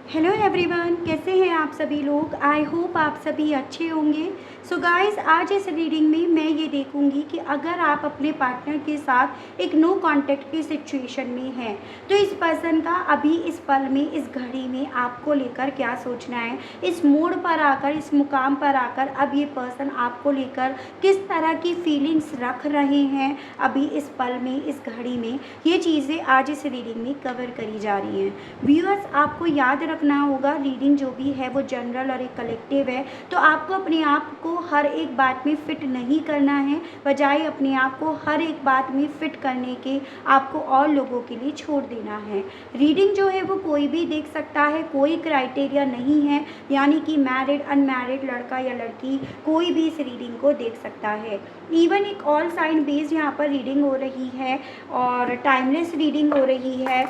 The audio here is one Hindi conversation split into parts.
हेलो एवरीवन, कैसे हैं आप सभी लोग। आई होप आप सभी अच्छे होंगे। सो गाइस, आज इस रीडिंग में मैं ये देखूंगी कि अगर आप अपने पार्टनर के साथ एक नो कांटेक्ट की सिचुएशन में हैं तो इस पर्सन का अभी इस पल में, इस घड़ी में आपको लेकर क्या सोचना है। इस मोड़ पर आकर, इस मुकाम पर आकर अब ये पर्सन आपको लेकर किस तरह की फीलिंग्स रख रहे हैं अभी इस पल में, इस घड़ी में। ये चीज़ें आज इस रीडिंग में कवर करी जा रही हैं। व्यूअर्स, आपको याद रखना होगा, रीडिंग जो भी है वो जनरल और एक कलेक्टिव है, तो आपको अपने आप को हर एक बात में फिट नहीं करना है। बजाय अपने आप को हर एक बात में फिट करने के आपको और लोगों के लिए छोड़ देना है। रीडिंग जो है वो कोई भी देख सकता है, कोई क्राइटेरिया नहीं है, यानी कि मैरिड अनमैरिड लड़का या लड़की कोई भी इस रीडिंग को देख सकता है। इवन एक ऑल साइन बेस्ड यहाँ पर रीडिंग हो रही है और टाइमलेस रीडिंग हो रही है,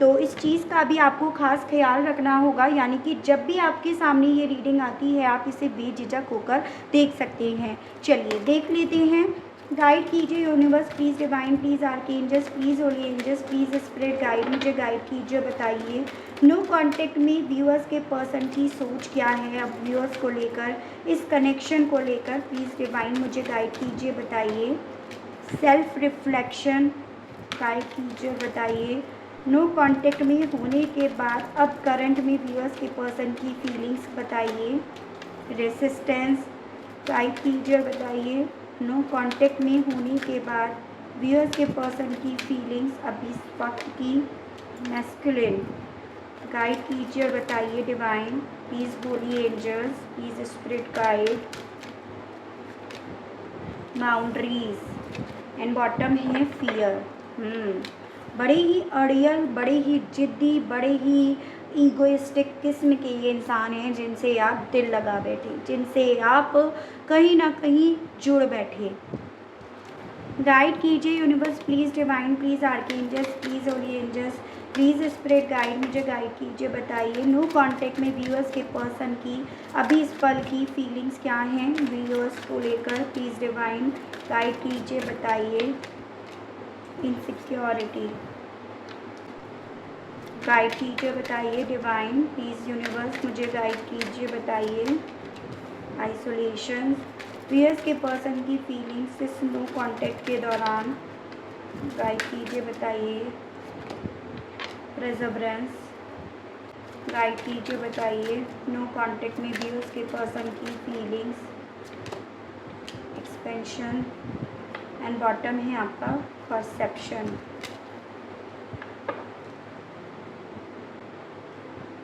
तो इस चीज़ का भी आपको खास ख्याल रखना होगा। यानी कि जब भी आपके सामने ये रीडिंग आती है आप इसे बेझिझक होकर देख सकते हैं। चलिए देख लेते हैं। गाइड कीजिए universe, please divine, please archangels, please holy angels, please spirit guide, मुझे गाइड कीजिए, बताइए नो कांटेक्ट में व्यूअर्स के पर्सन की सोच क्या है अब व्यूअर्स को लेकर, इस कनेक्शन को लेकर। प्लीज़ डिवाइन मुझे गाइड कीजिए, बताइए। सेल्फ रिफ्लेक्शन गाइड कीजिए, बताइए। नो कांटेक्ट में होने के बाद अब करंट में व्यूअर्स के पर्सन की फीलिंग्स बताइए। रेसिस्टेंस गाइड कीजिए, बताइए। नो कांटेक्ट में होने के बाद व्यूअर्स के पर्सन की फीलिंग्स अभी इस वक्त की। मैस्कुलिन गाइड कीजिए, बताइए divine, please holy angels, please spirit guide. Boundaries and bottom है फियर। बड़े ही अड़ियल, बड़े ही जिद्दी, बड़े ही ईगोइस्टिक किस्म के ये इंसान हैं जिनसे आप दिल लगा बैठे, जिनसे आप कहीं ना कहीं जुड़ बैठे। गाइड कीजिए universe, please divine, please archangels, please holy angels, please spirit guide, मुझे गाइड कीजिए, बताइए नो कांटेक्ट में व्यूअर्स के पर्सन की अभी इस पल की फीलिंग्स क्या हैं व्यूअर्स को लेकर। प्लीज़ डिवाइन गाइड कीजिए, बताइए। इनसिक्योरिटी गाइड कीजिए, बताइए डिवाइन, प्लीज़ यूनिवर्स मुझे गाइड कीजिए, बताइए। आइसोलेशन व्यूअर्स के पर्सन की फीलिंग्स इस नो कांटेक्ट के दौरान गाइड कीजिए, बताइए। परसेवरेंस गाइड कीजिए, बताइए। नो कांटेक्ट में व्यूअर्स के पर्सन की फीलिंग्स। एक्सपेंशन एंड बॉटम है आपका परसेप्शन।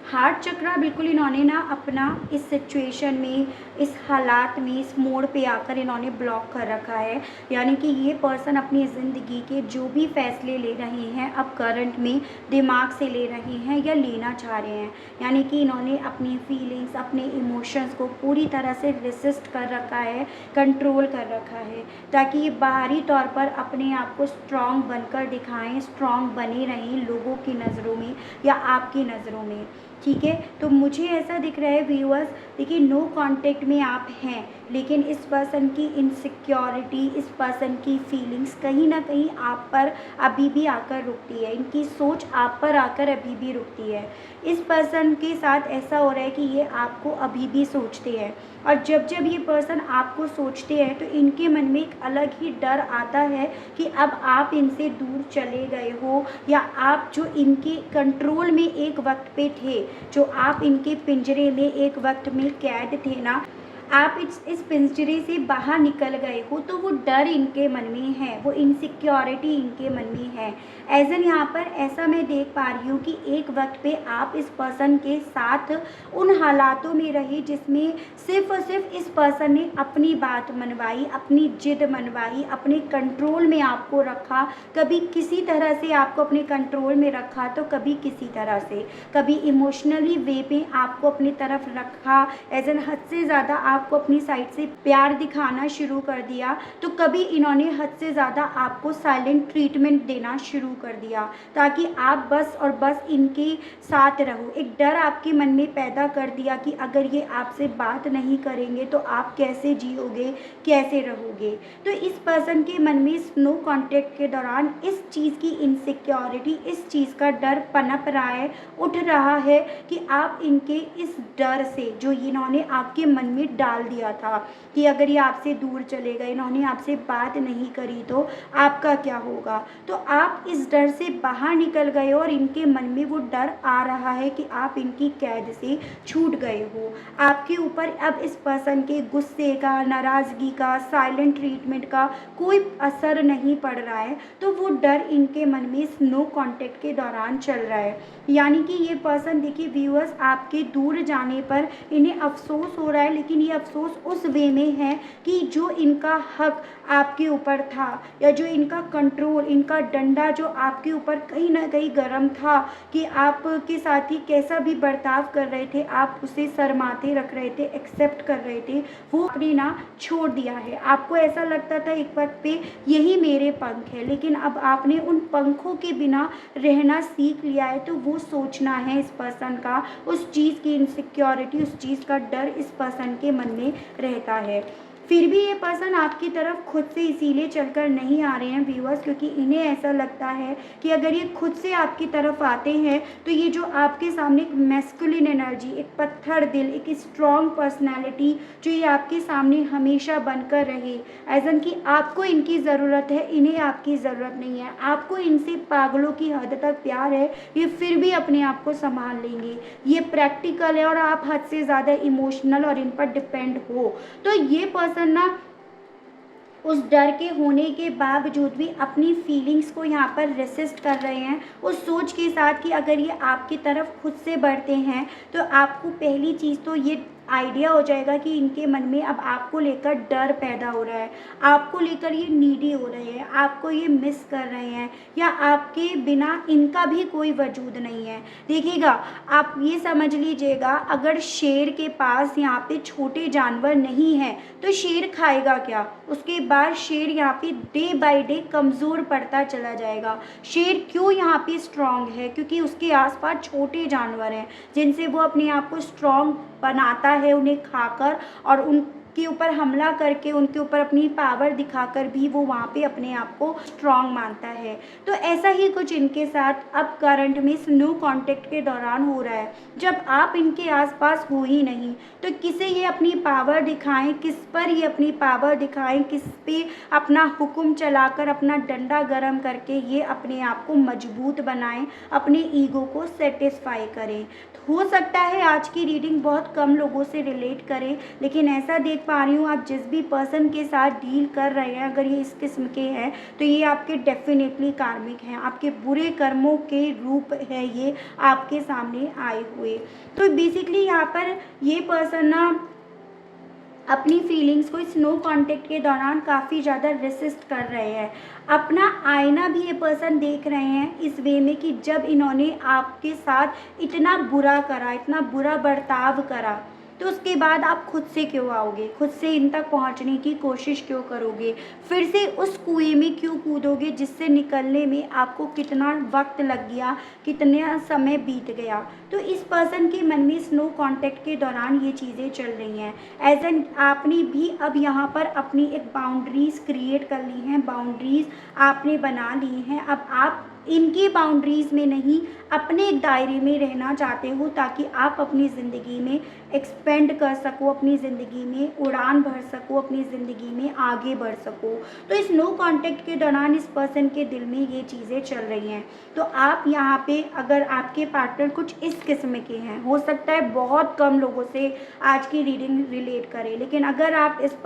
हार्ट चक्रा बिल्कुल इन्होंने ना अपना इस सिचुएशन में, इस हालात में, इस मोड़ पे आकर इन्होंने ब्लॉक कर रखा है। यानी कि ये पर्सन अपनी ज़िंदगी के जो भी फैसले ले रहे हैं अब करंट में दिमाग से ले रहे हैं या लेना चाह रहे हैं। यानी कि इन्होंने अपनी फीलिंग्स, अपने इमोशंस को पूरी तरह से रेसिस्ट कर रखा है, कंट्रोल कर रखा है, ताकि ये बाहरी तौर पर अपने आप को स्ट्रॉन्ग बनकर दिखाएं, स्ट्रॉन्ग बने रहें लोगों की नज़रों में या आपकी नज़रों में। ठीक है, तो मुझे ऐसा दिख रहा है व्यूअर्स, देखिए नो कांटेक्ट में आप हैं लेकिन इस पर्सन की इनसिक्योरिटी, इस पर्सन की फीलिंग्स कहीं ना कहीं आप पर अभी भी आकर रुकती है, इनकी सोच आप पर आकर अभी भी रुकती है। इस पर्सन के साथ ऐसा हो रहा है कि ये आपको अभी भी सोचते हैं और जब जब ये पर्सन आपको सोचते हैं तो इनके मन में एक अलग ही डर आता है कि अब आप इनसे दूर चले गए हो या आप जो इनके कंट्रोल में एक वक्त पे थे, जो आप इनके पिंजरे में एक वक्त में कैद थे ना, आप इस पिंजरे से बाहर निकल गए हो, तो वो डर इनके मन में है, वो इनसिक्योरिटी इनके मन में है। एज एन यहाँ पर ऐसा मैं देख पा रही हूँ कि एक वक्त पे आप इस पर्सन के साथ उन हालातों में रहे जिसमें सिर्फ और सिर्फ इस पर्सन ने अपनी बात मनवाई, अपनी जिद मनवाई, अपने कंट्रोल में आपको रखा। कभी किसी तरह से आपको अपने कंट्रोल में रखा तो कभी किसी तरह से, कभी इमोशनली वे पे आपको अपनी तरफ रखा, एज एन हद से ज़्यादा आपको अपनी साइड से प्यार दिखाना शुरू कर दिया, तो कभी इन्होंने हद से ज़्यादा आपको साइलेंट ट्रीटमेंट देना शुरू कर दिया ताकि आप बस और बस इनके साथ रहो। एक डर आपके मन में पैदा कर दिया कि अगर ये आपसे बात नहीं करेंगे तो आप कैसे जियोगे, कैसे रहोगे। तो इस पर्सन के मन में नो कॉन्टैक्ट के दौरान इस चीज़ की इनसिक्योरिटी, इस चीज़ का डर पनप रहा है, उठ रहा है कि आप इनके इस डर से जो इन्होंने आपके मन में डाल दिया था कि अगर ये आपसे दूर चले गए, इन्होंने आपसे बात नहीं करी तो आपका क्या होगा, तो आप इस डर से बाहर निकल गए और इनके मन में वो डर आ रहा है कि आप इनकी कैद से छूट गए हो। आपके ऊपर अब इस पर्सन के गुस्से का, नाराज़गी का, साइलेंट ट्रीटमेंट का कोई असर नहीं पड़ रहा है, तो वो डर इनके मन में इस नो कॉन्टैक्ट के दौरान चल रहा है। यानी कि ये पर्सन, देखिए व्यूअर्स, आपके दूर जाने पर इन्हें अफ़सोस हो रहा है, लेकिन ये अफ़सोस उस वे में है कि जो इनका हक आपके ऊपर था या जो इनका कंट्रोल, इनका डंडा जो आपके ऊपर कहीं ना कहीं गर्म था कि आपके साथ ही कैसा भी बर्ताव कर रहे थे, आप उसे शर्माते रख रहे थे, एक्सेप्ट कर रहे थे, वो आपने ना छोड़ दिया है। आपको ऐसा लगता था एक वक्त पे यही मेरे पंख है, लेकिन अब आपने उन पंखों के बिना रहना सीख लिया है। तो वो सोचना है इस पर्सन का, उस चीज़ की इनसिक्योरिटी, उस चीज़ का डर इस पर्सन के मन में रहता है। फिर भी ये पर्सन आपकी तरफ खुद से इसीलिए चलकर नहीं आ रहे हैं व्यूअर्स, क्योंकि इन्हें ऐसा लगता है कि अगर ये खुद से आपकी तरफ आते हैं तो ये जो आपके सामने एक मैस्कुलिन एनर्जी, एक पत्थर दिल, एक स्ट्रॉन्ग पर्सनैलिटी जो ये आपके सामने हमेशा बनकर रहे, एज़न कि आपको इनकी ज़रूरत है, इन्हें आपकी ज़रूरत नहीं है, आपको इनसे पागलों की हद तक प्यार है, ये फिर भी अपने आप को संभाल लेंगे। ये प्रैक्टिकल है और आप हद से ज़्यादा इमोशनल और इन पर डिपेंड हो। तो ये पर्सन ना उस डर के होने के बावजूद भी अपनी फीलिंग्स को यहाँ पर रेसिस्ट कर रहे हैं, उस सोच के साथ कि अगर ये आपकी तरफ खुद से बढ़ते हैं तो आपको पहली चीज़ तो ये आइडिया हो जाएगा कि इनके मन में अब आपको लेकर डर पैदा हो रहा है, आपको लेकर ये नीडी हो रहे हैं, आपको ये मिस कर रहे हैं, या आपके बिना इनका भी कोई वजूद नहीं है। देखिएगा, आप ये समझ लीजिएगा, अगर शेर के पास यहाँ पे छोटे जानवर नहीं हैं तो शेर खाएगा क्या? उसके बाद शेर यहाँ पे डे बाय डे कमज़ोर पड़ता चला जाएगा। शेर क्यों यहाँ पे स्ट्रांग है? क्योंकि उसके आसपास छोटे जानवर हैं जिनसे वो अपने आप को स्ट्रांग बनाता है, उन्हें खाकर और उनके ऊपर हमला करके, उनके ऊपर अपनी पावर दिखाकर भी वो वहाँ पे अपने आप को स्ट्रांग मानता है। तो ऐसा ही कुछ इनके साथ अब करंट में इस नो कॉन्टैक्ट के दौरान हो रहा है। जब आप इनके आसपास हो ही नहीं तो किसे ये अपनी पावर दिखाएं, किस पर ये अपनी पावर दिखाएं, किस पे अपना हुक्म चलाकर, अपना डंडा गरम करके ये अपने आप को मजबूत बनाएं, अपने ईगो को सेटिस्फाई करें। हो सकता है आज की रीडिंग बहुत कम लोगों से रिलेट करे, लेकिन ऐसा देख पा रही हूँ आप जिस भी पर्सन के साथ डील कर रहे हैं, अगर ये इस किस्म के हैं तो ये आपके डेफिनेटली कार्मिक हैं, आपके बुरे कर्मों के रूप है ये आपके सामने आए हुए। तो बेसिकली यहाँ पर ये पर्सन ना अपनी फीलिंग्स को इस नो कॉन्टैक्ट के दौरान काफ़ी ज़्यादा रेसिस्ट कर रहे हैं। अपना आईना भी ये पर्सन देख रहे हैं इस वे में कि जब इन्होंने आपके साथ इतना बुरा करा, इतना बुरा बर्ताव करा, तो उसके बाद आप खुद से क्यों आओगे, खुद से इन तक पहुंचने की कोशिश क्यों करोगे, फिर से उस कुएं में क्यों कूदोगे जिससे निकलने में आपको कितना वक्त लग गया, कितना समय बीत गया। तो इस पर्सन के मन में इस नो कॉन्टैक्ट के दौरान ये चीज़ें चल रही हैं। एज एन आपने भी अब यहाँ पर अपनी एक बाउंड्रीज़ क्रिएट कर ली हैं, बाउंड्रीज़ आपने बना ली हैं। अब आप इनकी बाउंड्रीज़ में नहीं, अपने एक दायरे में रहना चाहते हो ताकि आप अपनी ज़िंदगी में एक्सपेंड कर सको, अपनी ज़िंदगी में उड़ान भर सको, अपनी ज़िंदगी में आगे बढ़ सको। तो इस नो कॉन्टैक्ट के दौरान इस पर्सन के दिल में ये चीज़ें चल रही हैं। तो आप यहाँ पे अगर आपके पार्टनर कुछ इस किस्म के हैं, हो सकता है बहुत कम लोगों से आज की रीडिंग रिलेट करें, लेकिन अगर आप इस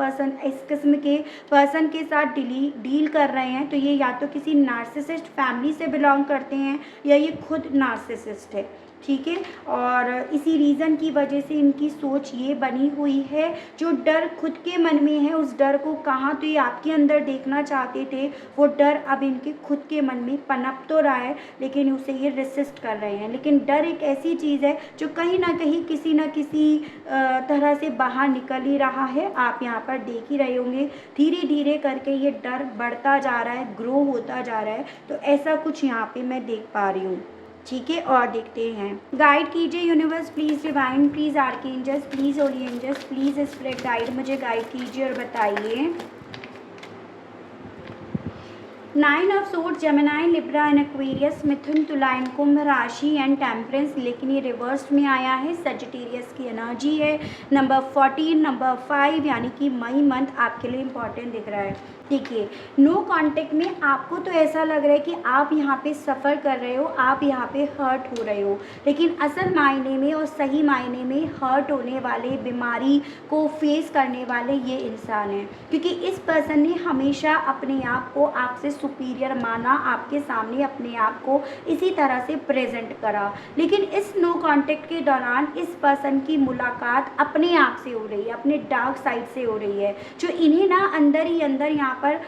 किस्म के पर्सन के साथ डील कर रहे हैं तो ये या तो किसी नार्सिसिस्ट फैमिली से से बिलोंग करते हैं या ये खुद नार्सिसिस्ट है, ठीक है। और इसी रीज़न की वजह से इनकी सोच ये बनी हुई है, जो डर खुद के मन में है उस डर को कहाँ तो ये आपके अंदर देखना चाहते थे, वो डर अब इनके खुद के मन में पनप तो रहा है, लेकिन उसे ये रेसिस्ट कर रहे हैं। लेकिन डर एक ऐसी चीज़ है जो कहीं ना कहीं किसी न किसी तरह से बाहर निकल ही रहा है। आप यहाँ पर देख ही रहे होंगे धीरे धीरे करके ये डर बढ़ता जा रहा है, ग्रो होता जा रहा है। तो ऐसा कुछ यहाँ पे मैं देख पा रही हूँ, ठीक है। और देखते हैं, गाइड कीजिए universe, please divine, please archangels, please holy angels, please spirit guide, मुझे गाइड कीजिए और बताइए। 9 of swords, Gemini, Libra and Aquarius, मिथुन, तुला एंड कुंभ राशि एंड टेम्परेंस, लेकिन ये रिवर्स में आया है, सजिटेरियस की एनर्जी है। नंबर 14, नंबर 5, यानी कि मई मंथ आपके लिए इंपॉर्टेंट दिख रहा है। देखिए, नो कांटेक्ट में आपको तो ऐसा लग रहा है कि आप यहाँ पे सफ़र कर रहे हो, आप यहाँ पे हर्ट हो रहे हो, लेकिन असल मायने में और सही मायने में हर्ट होने वाले, बीमारी को फेस करने वाले ये इंसान हैं, क्योंकि इस पर्सन ने हमेशा अपने आप को आपसे सुपीरियर माना, आपके सामने अपने आप को इसी तरह से प्रेजेंट करा। लेकिन इस नो कांटेक्ट के दौरान इस पर्सन की मुलाकात अपने आप से हो रही है, अपने डार्क साइड से हो रही है, जो इन्हें ना अंदर ही अंदर यहाँ पर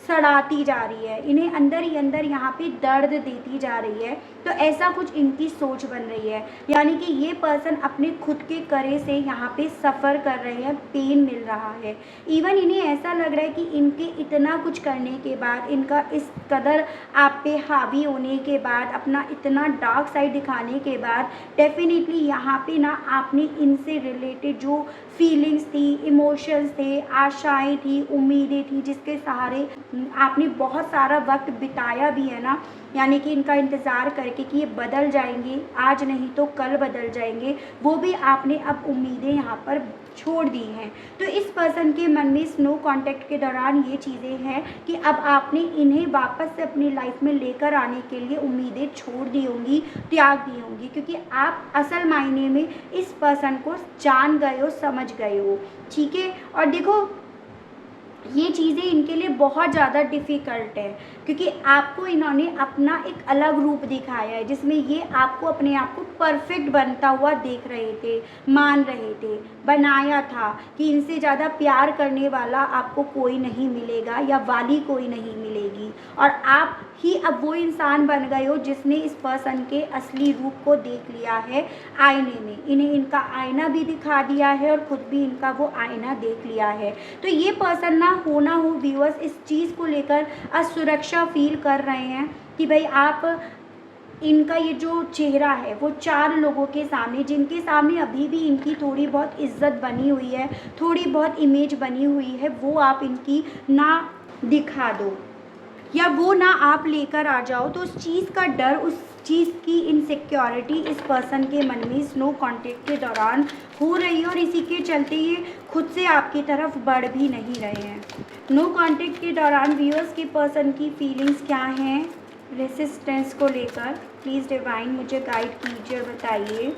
सड़ाती जा रही है, इन्हें अंदर ही अंदर यहाँ पे दर्द देती जा रही है। तो ऐसा कुछ इनकी सोच बन रही है, यानी कि ये पर्सन अपने खुद के करे से यहाँ पे सफ़र कर रहे हैं, पेन मिल रहा है। इवन इन्हें ऐसा लग रहा है कि इनके इतना कुछ करने के बाद, इनका इस कदर आप पे हावी होने के बाद, अपना इतना डार्क साइड दिखाने के बाद, डेफिनेटली यहाँ पे ना आपने इनसे रिलेटेड जो फीलिंग्स थी, इमोशंस थे, आशाएं थी, उम्मीदें थी, जिसके सहारे आपने बहुत सारा वक्त बिताया भी है ना, यानी कि इनका इंतज़ार करके कि ये बदल जाएंगे, आज नहीं तो कल बदल जाएंगे, वो भी आपने अब उम्मीदें यहाँ पर छोड़ दी हैं। तो इस पर्सन के मन में इस नो कांटेक्ट के दौरान ये चीज़ें हैं कि अब आपने इन्हें वापस से अपनी लाइफ में लेकर आने के लिए उम्मीदें छोड़ दी होंगी, त्याग दी होंगी, क्योंकि आप असल मायने में इस पर्सन को जान गए हो, समझ गए हो, ठीक है। और देखो, ये चीज़ें इनके लिए बहुत ज़्यादा डिफ़िकल्ट है, क्योंकि आपको इन्होंने अपना एक अलग रूप दिखाया है, जिसमें ये आपको अपने आप को परफेक्ट बनता हुआ देख रहे थे, मान रहे थे, बनाया था कि इनसे ज़्यादा प्यार करने वाला आपको कोई नहीं मिलेगा या वाली कोई नहीं मिलेगी। और आप ही अब वो इंसान बन गए हो जिसने इस पर्सन के असली रूप को देख लिया है आईने में। इन्हें इनका आईना भी दिखा दिया है और खुद भी इनका वो आईना देख लिया है। तो ये पर्सन ना हो व्यूअर्स इस चीज़ को लेकर असुरक्षा फील कर रहे हैं कि भाई आप इनका ये जो चेहरा है वो 4 लोगों के सामने, जिनके सामने अभी भी इनकी थोड़ी बहुत इज्जत बनी हुई है, थोड़ी बहुत इमेज बनी हुई है, वो आप इनकी ना दिखा दो या वो ना आप लेकर आ जाओ। तो उस चीज़ का डर, उस चीज़ की इनसिक्योरिटी इस पर्सन के मन में इस नो कांटेक्ट के दौरान हो रही है, और इसी के चलते ये खुद से आपकी तरफ बढ़ भी नहीं रहे हैं। नो कांटेक्ट के दौरान व्यूअर्स के पर्सन की फीलिंग्स क्या हैं रेसिस्टेंस को लेकर, प्लीज़ डिवाइन मुझे गाइड कीजिए और बताइए।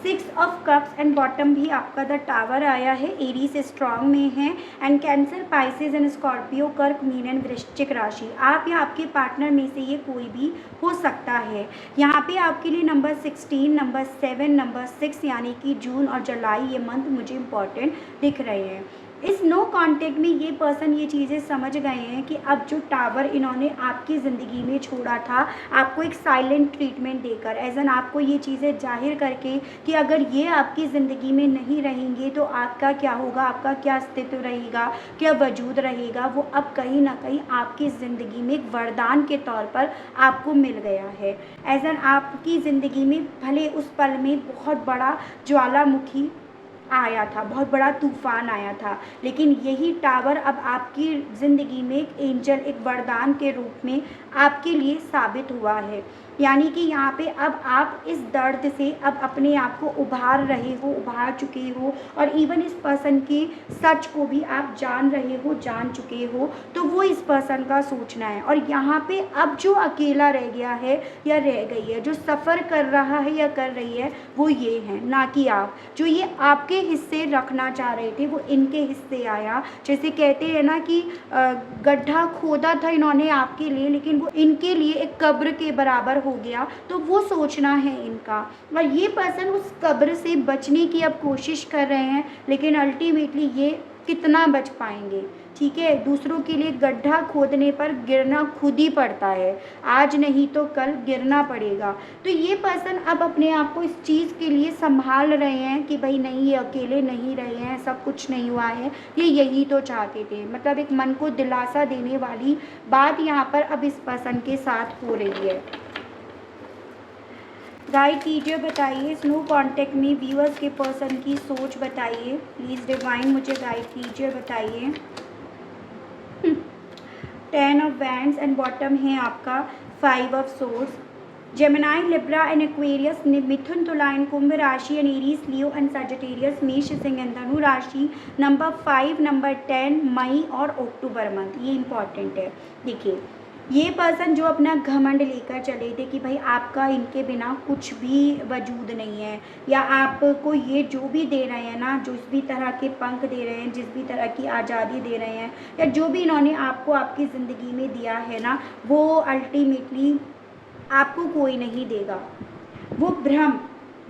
6 ऑफ कप्स एंड बॉटम भी आपका द टावर आया है, एरीज स्ट्रॉन्ग में है, and cancer, Pisces and Scorpio, कर्क, मीन एंड वृश्चिक राशि। आप या आपके पार्टनर में से ये कोई भी हो सकता है। यहाँ पे आपके लिए नंबर 16, नंबर 7, नंबर 6 यानी कि जून और जुलाई ये मंथ मुझे इम्पॉर्टेंट दिख रहे हैं। इस नो कांटेक्ट में ये पर्सन ये चीज़ें समझ गए हैं कि अब जो टावर इन्होंने आपकी ज़िंदगी में छोड़ा था, आपको एक साइलेंट ट्रीटमेंट देकर, एज एन आपको ये चीज़ें जाहिर करके कि अगर ये आपकी ज़िंदगी में नहीं रहेंगे तो आपका क्या होगा, आपका क्या अस्तित्व रहेगा, क्या वजूद रहेगा, वो अब कहीं ना कहीं आपकी ज़िंदगी में एक वरदान के तौर पर आपको मिल गया है। एज एन आपकी ज़िंदगी में भले उस पल में बहुत बड़ा ज्वालामुखी आया था, बहुत बड़ा तूफान आया था, लेकिन यही टावर अब आपकी ज़िंदगी में एक एंजल, एक वरदान के रूप में आपके लिए साबित हुआ है। यानी कि यहाँ पे अब आप इस दर्द से अब अपने आप को उभार रहे हो, उभार चुके हो, और इवन इस पर्सन के सच को भी आप जान रहे हो, जान चुके हो। तो वो इस पर्सन का सोचना है। और यहाँ पे अब जो अकेला रह गया है या रह गई है, जो सफ़र कर रहा है या कर रही है, वो ये है, ना कि आप। जो ये आपके हिस्से रखना चाह रहे थे वो इनके हिस्से आया। जैसे कहते हैं ना कि गड्ढा खोदा था इन्होंने आपके लिए, लेकिन वो इनके लिए एक कब्र के बराबर हो गया। तो वो सोचना है इनका। और ये पर्सन उस कब्र से बचने की अब कोशिश कर रहे हैं, लेकिन अल्टीमेटली ये कितना बच पाएंगे। ठीक है, दूसरों के लिए गड्ढा खोदने पर गिरना खुद ही पड़ता है, आज नहीं तो कल गिरना पड़ेगा। तो ये पर्सन अब अपने आप को इस चीज़ के लिए संभाल रहे हैं कि भाई नहीं, ये अकेले नहीं रहे हैं, सब कुछ नहीं हुआ है, ये यही तो चाहते थे। मतलब एक मन को दिलासा देने वाली बात यहाँ पर अब इस पर्सन के साथ हो रही है। गाइड कीजिए, बताइए स्नो कॉन्टेक्ट में व्यूअर्स के पर्सन की सोच बताइए प्लीज़ डिवाइन, मुझे गाइड कीजिए, बताइए। 10 ऑफ वैंड्स एंड बॉटम है आपका 5 of swords. Gemini, Libra and Aquarius, मिथुन, तुला एंड कुंभ राशि and Aries, Leo and Sagittarius, मेष, सिंह एंड धनु राशि। नंबर 5, नंबर 10 मई और अक्टूबर मंथ, ये इंपॉर्टेंट है। देखिए, ये पर्सन जो अपना घमंड लेकर चले थे कि भाई आपका इनके बिना कुछ भी वजूद नहीं है, या आपको ये जो भी दे रहे हैं ना, जिस भी तरह के पंख दे रहे हैं, जिस भी तरह की आज़ादी दे रहे हैं, या जो भी इन्होंने आपको आपकी ज़िंदगी में दिया है ना, वो अल्टीमेटली आपको कोई नहीं देगा। वो भ्रम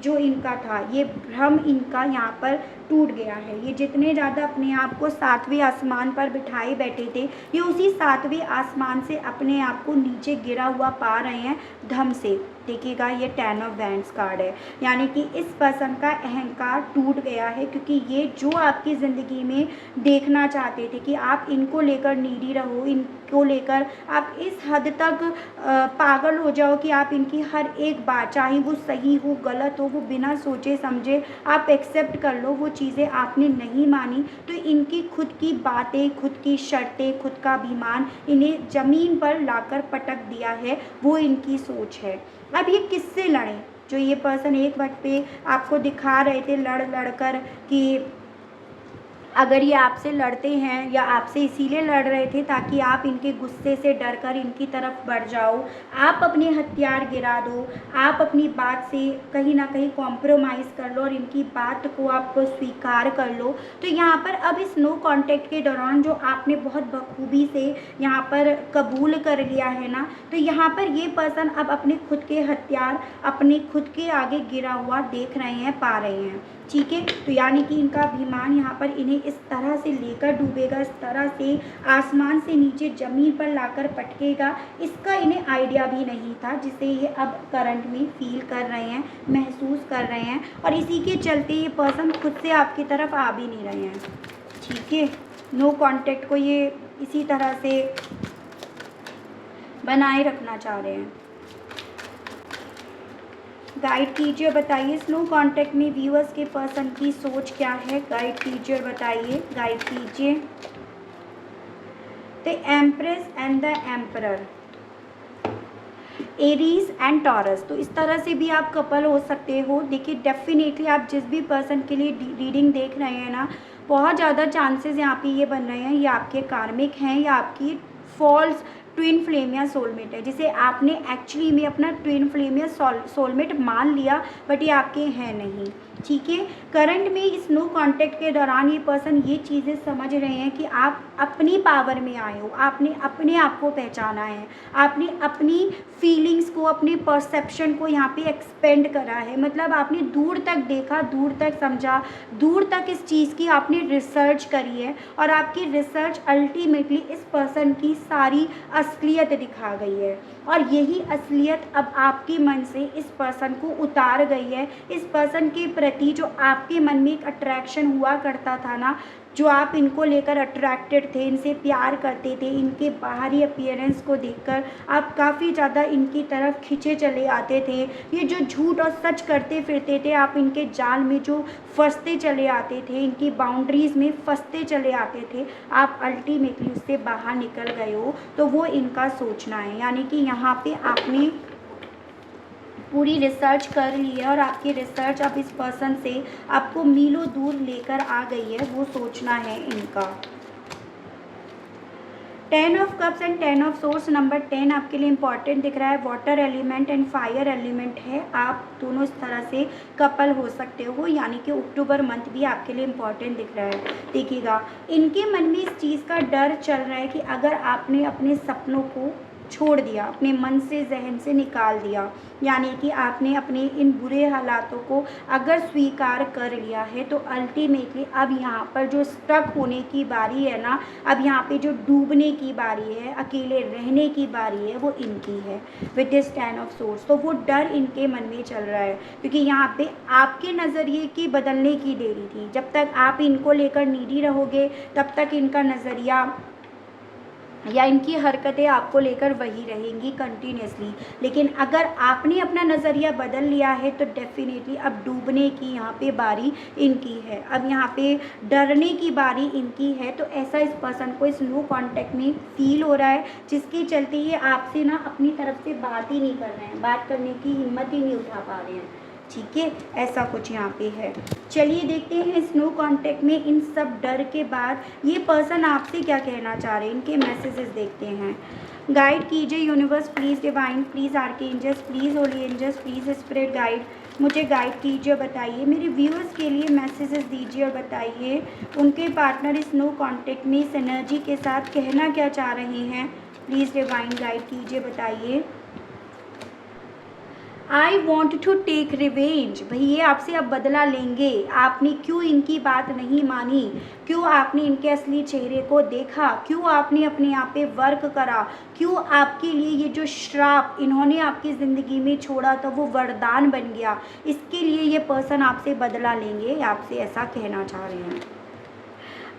जो इनका था, ये भ्रम इनका यहाँ पर टूट गया है। ये जितने ज़्यादा अपने आप को 7वें आसमान पर बिठाए बैठे थे, ये उसी 7वें आसमान से अपने आप को नीचे गिरा हुआ पा रहे हैं धम से। देखिएगा, ये 10 ऑफ वैंड्स कार्ड है, यानी कि इस पर्सन का अहंकार टूट गया है, क्योंकि ये जो आपकी ज़िंदगी में देखना चाहते थे कि आप इनको लेकर नीडी रहो, इनको लेकर आप इस हद तक पागल हो जाओ कि आप इनकी हर एक बात, चाहे वो सही हो गलत हो, वो बिना सोचे समझे आप एक्सेप्ट कर लो, वो चीज़ें आपने नहीं मानी। तो इनकी खुद की बातें, खुद की शर्तें, खुद का अभिमान इन्हें ज़मीन पर लाकर पटक दिया है, वो इनकी सोच है। अब ये किससे लड़ें? जो ये पर्सन एक वक्त पे आपको दिखा रहे थे लड़ लड़ कर कि अगर ये आपसे लड़ते हैं या आपसे इसीलिए लड़ रहे थे ताकि आप इनके गुस्से से डरकर इनकी तरफ बढ़ जाओ, आप अपने हथियार गिरा दो, आप अपनी बात से कहीं ना कहीं कॉम्प्रोमाइज़ कर लो और इनकी बात को आप स्वीकार कर लो। तो यहाँ पर अब इस नो कॉन्टैक्ट के दौरान जो आपने बहुत बखूबी से यहाँ पर कबूल कर लिया है ना, तो यहाँ पर ये पर्सन अब अपने खुद के हथियार अपने खुद के आगे गिरा हुआ देख रहे हैं, पा रहे हैं। ठीक है, तो यानी कि इनका अभिमान यहाँ पर इन्हें इस तरह से लेकर डूबेगा, इस तरह से आसमान से नीचे ज़मीन पर लाकर पटकेगा, इसका इन्हें आइडिया भी नहीं था, जिसे ये अब करंट में फील कर रहे हैं, महसूस कर रहे हैं। और इसी के चलते ये पर्सन खुद से आपकी तरफ आ भी नहीं रहे हैं। ठीक है, नो कॉन्टैक्ट को ये इसी तरह से बनाए रखना चाह रहे हैं। गाइड कीजिए, बताइए स्नो कॉन्टैक्ट में व्यूअर्स के पर्सन की सोच क्या है। गाइड कीजिए और बताइए, गाइड कीजिए। The empress and the emperor, Aries and taurus. तो इस तरह से भी आप कपल हो सकते हो। देखिए, डेफिनेटली आप जिस भी पर्सन के लिए रीडिंग देख रहे हैं ना, बहुत ज़्यादा चांसेस यहाँ पे ये बन रहे हैं, ये आपके कार्मिक हैं या आपकी फॉल्स ट्विन फ्लेम या सोलमेट है, जिसे आपने एक्चुअली में अपना ट्विन फ्लेम या सोलमेट मान लिया, बट ये आपके हैं नहीं। ठीक है, करंट में इस नो कॉन्टैक्ट के दौरान ये पर्सन ये चीज़ें समझ रहे हैं कि आप अपनी पावर में आए हो, आपने अपने आप को पहचाना है, आपने अपनी फीलिंग्स को, अपने परसेप्शन को यहाँ पे एक्सपेंड करा है। मतलब आपने दूर तक देखा, दूर तक समझा, दूर तक इस चीज़ की आपने रिसर्च करी है, और आपकी रिसर्च अल्टीमेटली इस पर्सन की सारी असलियत दिखा गई है। और यही असलियत अब आपके मन से इस पर्सन को उतार गई है। इस पर्सन के प्रति जो आपके मन में एक अट्रैक्शन हुआ करता था ना, जो आप इनको लेकर अट्रैक्टेड थे, इनसे प्यार करते थे, इनके बाहरी अपीयरेंस को देखकर आप काफ़ी ज़्यादा इनकी तरफ खिंचे चले आते थे। ये जो झूठ और सच करते फिरते थे, आप इनके जाल में जो फंसते चले आते थे, इनकी बाउंड्रीज़ में फंसते चले आते थे, आप अल्टीमेटली उससे बाहर निकल गए हो। तो वो इनका सोचना है, यानी कि यहाँ पे आपने पूरी रिसर्च कर ली है और आपकी रिसर्च अब इस पर्सन से आपको मीलों दूर लेकर आ गई है, वो सोचना है इनका। 10 of cups and 10 of source, number 10 आपके लिए इंपॉर्टेंट दिख रहा है। Water element and fire element है, आप दोनों इस तरह से कपल हो सकते हो, यानी कि अक्टूबर मंथ भी आपके लिए इंपॉर्टेंट दिख रहा है। देखिएगा, इनके मन में इस चीज़ का डर चल रहा है कि अगर आपने अपने सपनों को छोड़ दिया, अपने मन से जहन से निकाल दिया, यानी कि आपने अपने इन बुरे हालातों को अगर स्वीकार कर लिया है, तो अल्टीमेटली अब यहाँ पर जो स्टक होने की बारी है ना, अब यहाँ पे जो डूबने की बारी है, अकेले रहने की बारी है, वो इनकी है विद दिस 10 ऑफ सोर्स। तो वो डर इनके मन में चल रहा है, क्योंकि यहाँ पे आपके नज़रिए की बदलने की देरी थी। जब तक आप इनको लेकर नीडी रहोगे, तब तक इनका नज़रिया या इनकी हरकतें आपको लेकर वही रहेंगी कंटिन्यूसली। लेकिन अगर आपने अपना नज़रिया बदल लिया है, तो डेफिनेटली अब डूबने की यहाँ पे बारी इनकी है, अब यहाँ पे डरने की बारी इनकी है। तो ऐसा इस पर्सन को इस नो कांटेक्ट में फील हो रहा है, जिसके चलते ये आपसे ना अपनी तरफ से बात ही नहीं कर रहे हैं, बात करने की हिम्मत ही नहीं उठा पा रहे हैं। ठीक है, ऐसा कुछ यहाँ पे है। चलिए देखते हैं इस नो कांटेक्ट में इन सब डर के बाद ये पर्सन आपसे क्या कहना चाह रहे हैं, इनके मैसेजेस देखते हैं। गाइड कीजिए universe, please divine, please archangels, please holy angels, please spirit guide, मुझे गाइड कीजिए, बताइए मेरे व्यूअर्स के लिए मैसेजेस दीजिए और बताइए उनके पार्टनर इस नो कांटेक्ट में इस एनर्जी के साथ कहना क्या चाह रहे हैं। प्लीज़ डिवाइन गाइड कीजिए, बताइए। I want to take revenge, भाई ये आपसे अब बदला लेंगे। आपने क्यों इनकी बात नहीं मानी, क्यों आपने इनके असली चेहरे को देखा, क्यों आपने अपने यहाँ पे वर्क करा, क्यों आपके लिए ये जो श्राप इन्होंने आपकी ज़िंदगी में छोड़ा था वो वरदान बन गया, इसके लिए ये पर्सन आपसे बदला लेंगे, आपसे ऐसा कहना चाह रहे हैं।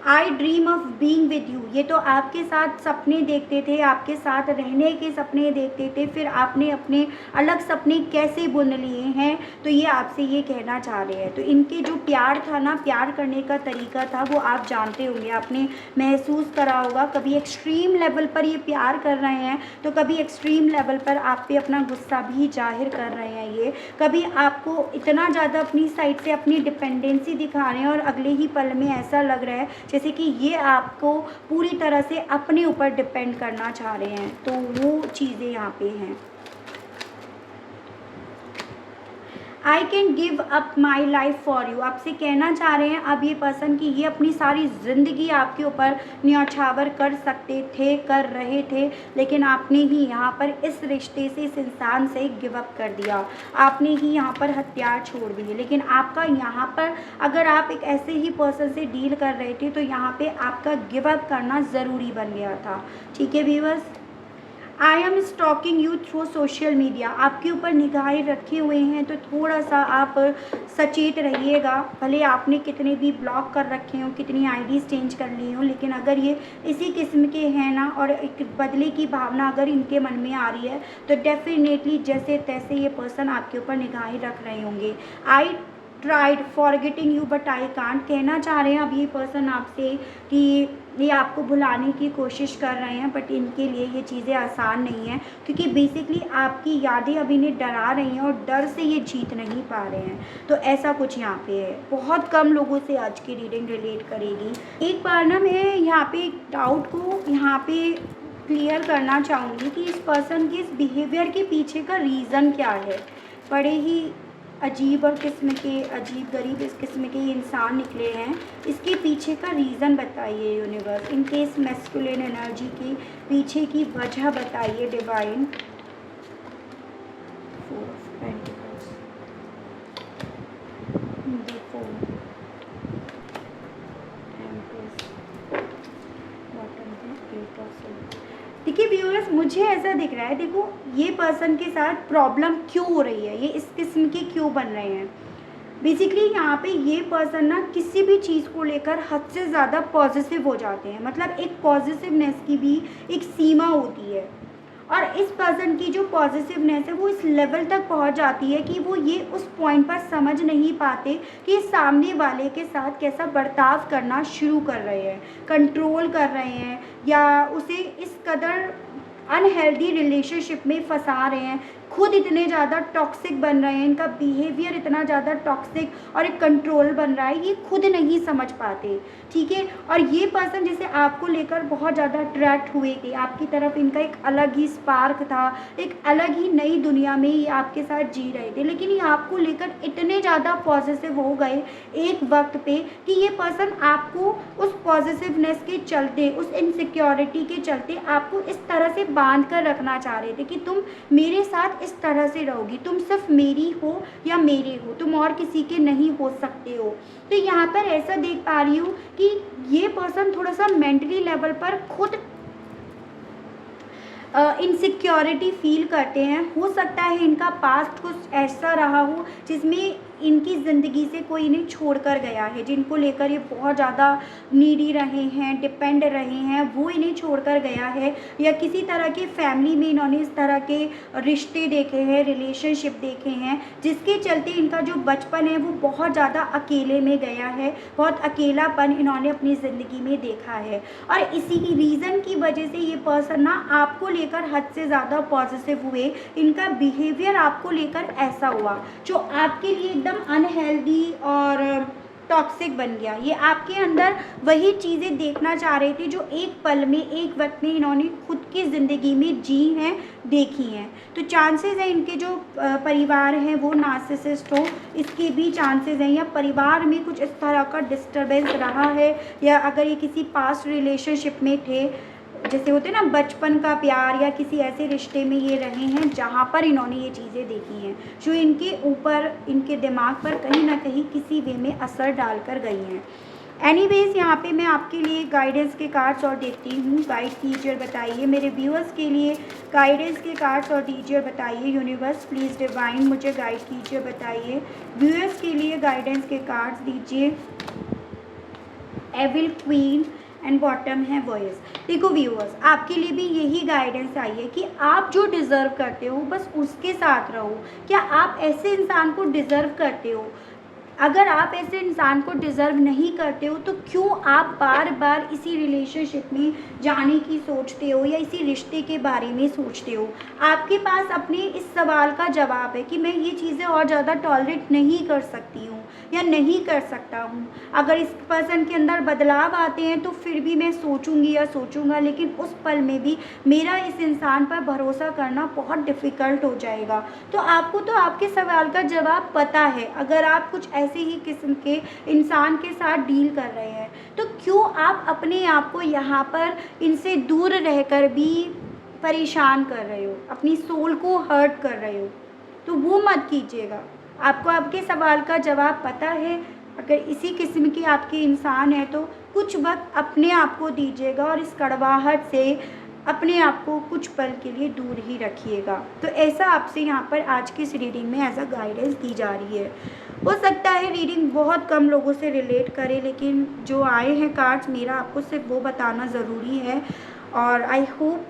आई dream of being with you, ये तो आपके साथ सपने देखते थे, आपके साथ रहने के सपने देखते थे, फिर आपने अपने अलग सपने कैसे बुन लिए हैं, तो ये आपसे ये कहना चाह रहे हैं। तो इनके जो प्यार था ना, प्यार करने का तरीका था, वो आप जानते होंगे, आपने महसूस करा होगा। कभी एक्सट्रीम लेवल पर ये प्यार कर रहे हैं, तो कभी एक्सट्रीम लेवल पर आप पे अपना गुस्सा भी जाहिर कर रहे हैं। ये कभी आपको इतना ज़्यादा अपनी साइड से अपनी डिपेंडेंसी दिखा रहे हैं, और अगले ही पल में ऐसा लग रहा है जैसे कि ये आपको पूरी तरह से अपने ऊपर डिपेंड करना चाह रहे हैं। तो वो चीज़ें यहाँ पे हैं। I can give up my life for you, आपसे कहना चाह रहे हैं अब ये पर्सन कि ये अपनी सारी ज़िंदगी आपके ऊपर न्यौछावर कर सकते थे, कर रहे थे, लेकिन आपने ही यहाँ पर इस रिश्ते से, इस इंसान से गिव अप कर दिया, आपने ही यहाँ पर हथियार छोड़ दिए। लेकिन आपका यहाँ पर अगर आप एक ऐसे ही पर्सन से डील कर रहे थे, तो यहाँ पे आपका गिव अप करना ज़रूरी बन गया था। ठीक है viewers, I am stalking you through social media, आपके ऊपर निगाहें रखे हुए हैं, तो थोड़ा सा आप सचेत रहिएगा। भले आपने कितने भी ब्लॉक कर रखे हों, कितनी आईडीज़ चेंज कर ली हों, लेकिन अगर ये इसी किस्म के हैं ना, और एक बदले की भावना अगर इनके मन में आ रही है, तो डेफिनेटली जैसे तैसे ये पर्सन आपके ऊपर निगाहें रख रहे होंगे। I tried forgetting you but I can't, कहना चाह रहे हैं अब ये पर्सन आपसे कि ये आपको भुलाने की कोशिश कर रहे हैं, बट इनके लिए ये चीज़ें आसान नहीं हैं, क्योंकि बेसिकली आपकी यादें अब इन्हें डरा रही हैं, और डर से ये जीत नहीं पा रहे हैं। तो ऐसा कुछ यहाँ पे है। बहुत कम लोगों से आज की रीडिंग रिलेट करेगी। एक बार ना मैं यहाँ पे एक डाउट को यहाँ पे क्लियर करना चाहूँगी कि इस पर्सन के इस बिहेवियर के पीछे का रीज़न क्या है। बड़े ही अजीब और किस्म के अजीब गरीब इस किस्म के इंसान निकले हैं, इसके पीछे का रीज़न बताइए यूनिवर्स, इनके इस मैस्कुलिन एनर्जी की पीछे की वजह बताइए divine. 4 of Pentacles, the 4, Empress, bottom है 8 of Swords। देखिए व्यूअर्स, मुझे ऐसा दिख रहा है, देखो ये पर्सन के साथ प्रॉब्लम क्यों हो रही है, ये इस किस्म के क्यों बन रहे हैं। बेसिकली यहाँ पे ये पर्सन ना किसी भी चीज़ को लेकर हद से ज़्यादा पॉजिटिव हो जाते हैं, मतलब एक पॉजिटिवनेस की भी एक सीमा होती है, और इस पर्सन की जो पॉजिटिवनेस है वो इस लेवल तक पहुंच जाती है कि वो ये उस पॉइंट पर समझ नहीं पाते कि सामने वाले के साथ कैसा बर्ताव करना शुरू कर रहे हैं, कंट्रोल कर रहे हैं, या उसे इस कदर अनहेल्दी रिलेशनशिप में फंसा रहे हैं, खुद इतने ज़्यादा टॉक्सिक बन रहे हैं, इनका बिहेवियर इतना ज़्यादा टॉक्सिक और एक कंट्रोल बन रहा है, ये खुद नहीं समझ पाते, ठीक है। और ये पर्सन जैसे आपको लेकर बहुत ज़्यादा अट्रैक्ट हुए थे, आपकी तरफ इनका एक अलग ही स्पार्क था, एक अलग ही नई दुनिया में ये आपके साथ जी रहे थे, लेकिन ये आपको लेकर इतने ज़्यादा पॉजिटिव हो गए एक वक्त पे कि ये पर्सन आपको उस पॉजिटिवनेस के चलते, उस इनसिक्योरिटी के चलते आपको इस तरह से बांध कर रखना चाह रहे थे कि तुम मेरे साथ इस तरह से रहोगी, तुम सिर्फ मेरी हो या मेरे हो, तुम और किसी के नहीं हो सकते हो। तो यहाँ पर ऐसा देख पा रही हूँ कि ये पर्सन थोड़ा सा मेंटली लेवल पर खुद इनसिक्योरिटी फील करते हैं। हो सकता है इनका पास्ट कुछ ऐसा रहा हो जिसमें इनकी ज़िंदगी से कोई इन्हें छोड़ कर गया है, जिनको लेकर ये बहुत ज़्यादा नीडी रहे हैं, डिपेंड रहे हैं, वो इन्हें छोड़ कर गया है, या किसी तरह के फैमिली में इन्होंने इस तरह के रिश्ते देखे हैं, रिलेशनशिप देखे हैं, जिसके चलते इनका जो बचपन है वो बहुत ज़्यादा अकेले में गया है, बहुत अकेलापन इन्होंने अपनी ज़िंदगी में देखा है। और इसी की रीज़न की वजह से ये पर्सन ना आपको लेकर हद से ज़्यादा पॉजिटिव हुए, इनका बिहेवियर आपको लेकर ऐसा हुआ जो आपके लिए एकदम अनहेल्दी और टॉक्सिक बन गया। ये आपके अंदर वही चीज़ें देखना चाह रहे थे जो एक पल में, एक वक्त में इन्होंने खुद की ज़िंदगी में जी हैं, देखी हैं। तो चांसेस हैं इनके जो परिवार हैं वो नार्सिसिस्ट हो, इसके भी चांसेस हैं, या परिवार में कुछ इस तरह का डिस्टर्बेंस रहा है, या अगर ये किसी पास्ट रिलेशनशिप में थे, जैसे होते ना बचपन का प्यार, या किसी ऐसे रिश्ते में ये रहे हैं जहाँ पर इन्होंने ये चीज़ें देखी हैं जो इनके ऊपर, इनके दिमाग पर कहीं ना कहीं किसी वे में असर डाल कर गई हैं। एनीवेज यहाँ पे मैं आपके लिए गाइडेंस के कार्ड्स और देती हूँ। गाइड कीजिए, बताइए मेरे व्यूअर्स के लिए गाइडेंस के कार्ड्स और दीजिए, बताइए यूनिवर्स प्लीज़ डिवाइन मुझे गाइड कीजिए, बताइए व्यूअर्स के लिए गाइडेंस के कार्ड्स दीजिए। एविल क्वीन एंड बॉटम है वॉइस। देखो व्यूअर्स, आपके लिए भी यही गाइडेंस आई है कि आप जो डिज़र्व करते हो बस उसके साथ रहो। क्या आप ऐसे इंसान को डिज़र्व करते हो? अगर आप ऐसे इंसान को डिज़र्व नहीं करते हो तो क्यों आप बार बार इसी रिलेशनशिप में जाने की सोचते हो या इसी रिश्ते के बारे में सोचते हो? आपके पास अपने इस सवाल का जवाब है कि मैं ये चीज़ें और ज़्यादा टॉलरेट नहीं कर सकती हूँ या नहीं कर सकता हूँ। अगर इस पर्सन के अंदर बदलाव आते हैं तो फिर भी मैं सोचूंगी या सोचूंगा, लेकिन उस पल में भी मेरा इस इंसान पर भरोसा करना बहुत डिफ़िकल्ट हो जाएगा। तो आपको तो आपके सवाल का जवाब पता है। अगर आप कुछ ऐसे ही किस्म के इंसान के साथ डील कर रहे हैं तो क्यों आप अपने आप को यहाँ पर इनसे दूर रहकर भी परेशान कर रहे हो, अपनी सोल को हर्ट कर रहे हो? तो वो मत कीजिएगा। आपको आपके सवाल का जवाब पता है। अगर इसी किस्म के आपके इंसान हैं तो कुछ वक्त अपने आप को दीजिएगा और इस कड़वाहट से अपने आप को कुछ पल के लिए दूर ही रखिएगा। तो ऐसा आपसे यहाँ पर आज की इस रीडिंग में एज अ गाइडेंस दी जा रही है। हो सकता है रीडिंग बहुत कम लोगों से रिलेट करे, लेकिन जो आए हैं कार्ड्स मेरा आपको सिर्फ वो बताना ज़रूरी है। और आई होप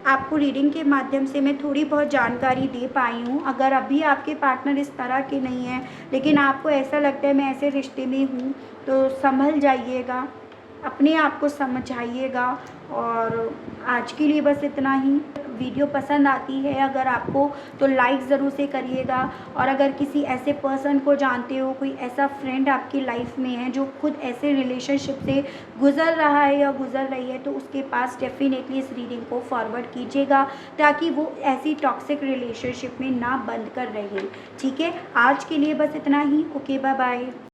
आपको रीडिंग के माध्यम से मैं थोड़ी बहुत जानकारी दे पाई हूँ। अगर अभी आपके पार्टनर इस तरह के नहीं हैं लेकिन आपको ऐसा लगता है मैं ऐसे रिश्ते में हूँ, तो संभल जाइएगा, अपने आप को समझाइएगा। और आज के लिए बस इतना ही। वीडियो पसंद आती है अगर आपको तो लाइक ज़रूर से करिएगा। और अगर किसी ऐसे पर्सन को जानते हो, कोई ऐसा फ्रेंड आपकी लाइफ में है जो खुद ऐसे रिलेशनशिप से गुज़र रहा है या गुज़र रही है, तो उसके पास डेफिनेटली इस रीडिंग को फॉरवर्ड कीजिएगा ताकि वो ऐसी टॉक्सिक रिलेशनशिप में ना बंद कर रहे। ठीक है, आज के लिए बस इतना ही। Okay, bye bye.